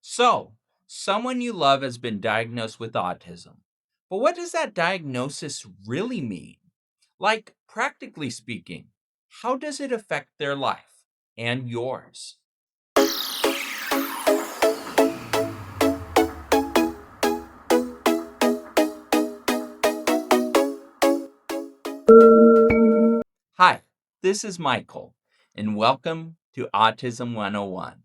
So, someone you love has been diagnosed with autism. But what does that diagnosis really mean? Like, practically speaking, how does it affect their life and yours? Hi, this is Michael, and welcome to Autism 101.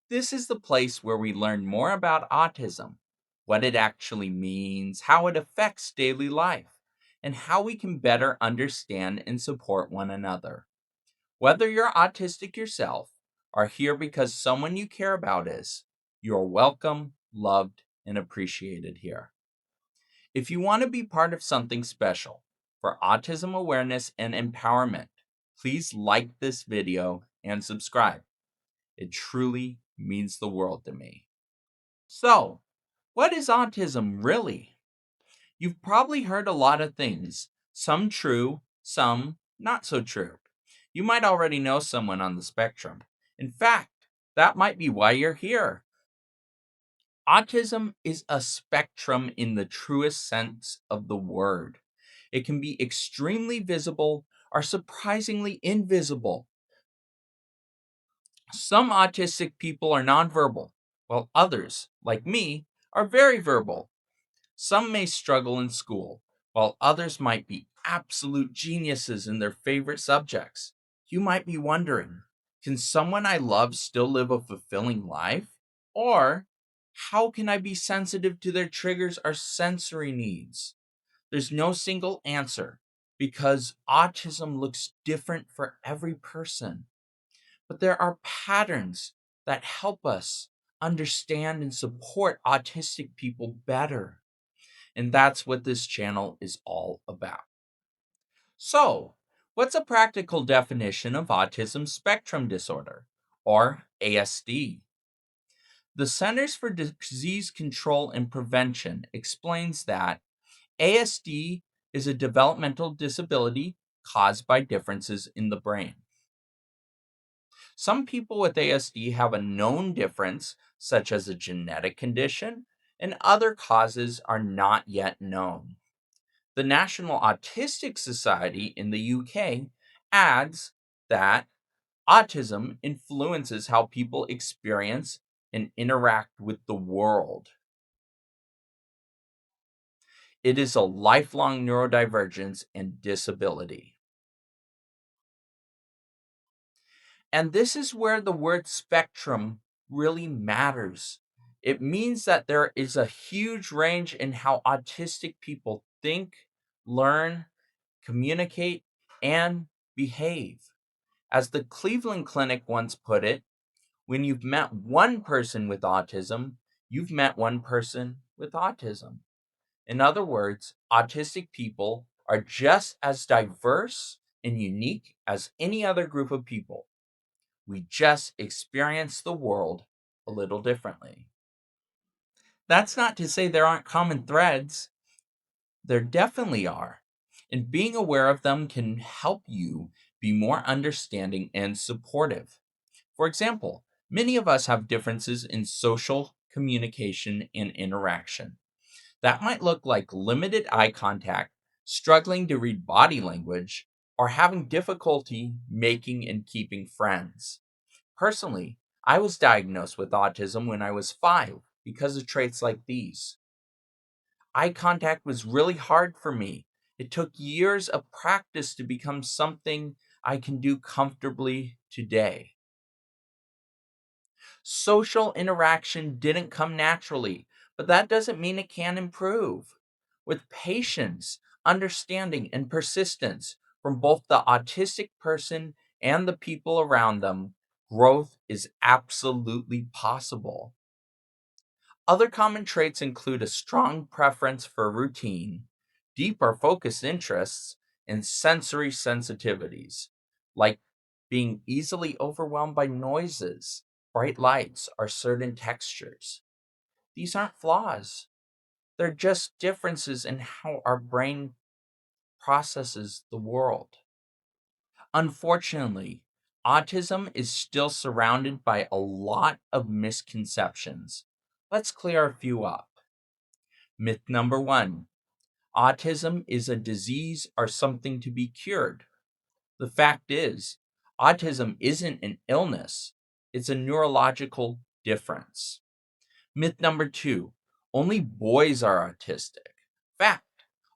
This is the place where we learn more about autism, what it actually means, how it affects daily life, and how we can better understand and support one another. Whether you're autistic yourself or here because someone you care about is, you're welcome, loved, and appreciated here. If you want to be part of something special for autism awareness and empowerment, please like this video and subscribe. It truly means the world to me. So, what is autism really? You've probably heard a lot of things, some true, some not so true. You might already know someone on the spectrum. In fact, that might be why you're here. Autism is a spectrum in the truest sense of the word. It can be extremely visible or surprisingly invisible. Some autistic people are nonverbal, while others, like me, are very verbal. Some may struggle in school, while others might be absolute geniuses in their favorite subjects. You might be wondering, can someone I love still live a fulfilling life? Or how can I be sensitive to their triggers or sensory needs? There's no single answer because autism looks different for every person. But there are patterns that help us understand and support autistic people better. And that's what this channel is all about. So, what's a practical definition of autism spectrum disorder, or ASD? The Centers for Disease Control and Prevention explains that ASD is a developmental disability caused by differences in the brain. Some people with ASD have a known difference, such as a genetic condition, and other causes are not yet known. The National Autistic Society in the UK adds that autism influences how people experience and interact with the world. It is a lifelong neurodivergence and disability. And this is where the word spectrum really matters. It means that there is a huge range in how autistic people think, learn, communicate, and behave. As the Cleveland Clinic once put it, when you've met one person with autism, you've met one person with autism. In other words, autistic people are just as diverse and unique as any other group of people. We just experience the world a little differently. That's not to say there aren't common threads. There definitely are. And being aware of them can help you be more understanding and supportive. For example, many of us have differences in social communication and interaction. That might look like limited eye contact, struggling to read body language, or having difficulty making and keeping friends. Personally, I was diagnosed with autism when I was 5 because of traits like these. Eye contact was really hard for me. It took years of practice to become something I can do comfortably today. Social interaction didn't come naturally, but that doesn't mean it can't improve. With patience, understanding, and persistence from both the autistic person and the people around them, growth is absolutely possible. Other common traits include a strong preference for routine, deep or focused interests, and sensory sensitivities, like being easily overwhelmed by noises, bright lights, or certain textures. These aren't flaws, they're just differences in how our brain processes the world. Unfortunately, autism is still surrounded by a lot of misconceptions. Let's clear a few up. Myth number one: autism is a disease or something to be cured. The fact is, autism isn't an illness, it's a neurological difference. Myth number two: only boys are autistic. Fact: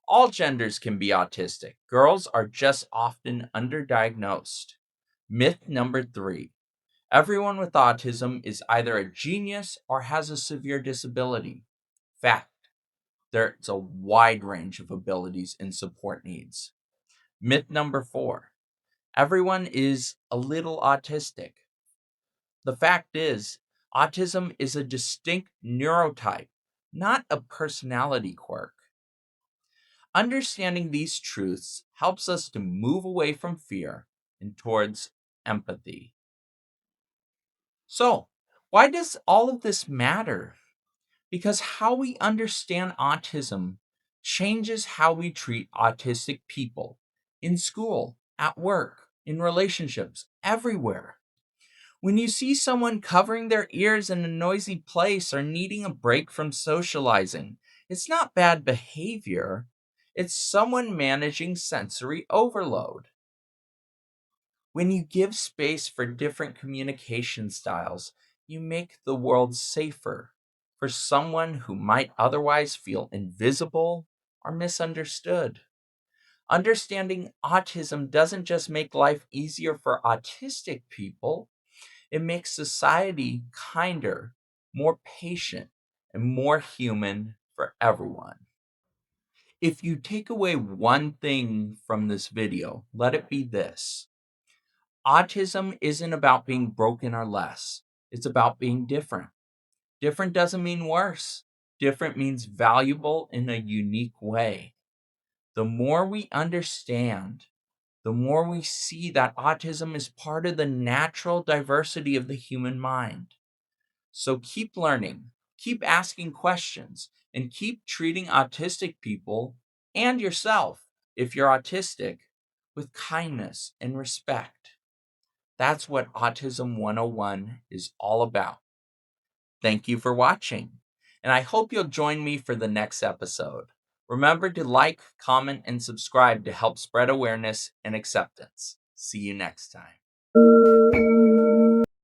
all genders can be autistic. Girls are just often underdiagnosed. Myth number three: everyone with autism is either a genius or has a severe disability. Fact: there's a wide range of abilities and support needs. Myth number four: everyone is a little autistic. The fact is, autism is a distinct neurotype, not a personality quirk. Understanding these truths helps us to move away from fear and towards empathy. So, why does all of this matter? Because how we understand autism changes how we treat autistic people in school, at work, in relationships, everywhere. When you see someone covering their ears in a noisy place or needing a break from socializing, it's not bad behavior, it's someone managing sensory overload. When you give space for different communication styles, you make the world safer for someone who might otherwise feel invisible or misunderstood. Understanding autism doesn't just make life easier for autistic people, it makes society kinder, more patient, and more human for everyone. If you take away one thing from this video, let it be this: autism isn't about being broken or less, it's about being different. Different doesn't mean worse, different means valuable in a unique way. The more we understand, the more we see that autism is part of the natural diversity of the human mind. So keep learning, keep asking questions, and keep treating autistic people and yourself, if you're autistic, with kindness and respect. That's what Autism 101 is all about. Thank you for watching, and I hope you'll join me for the next episode. Remember to like, comment, and subscribe to help spread awareness and acceptance. See you next time.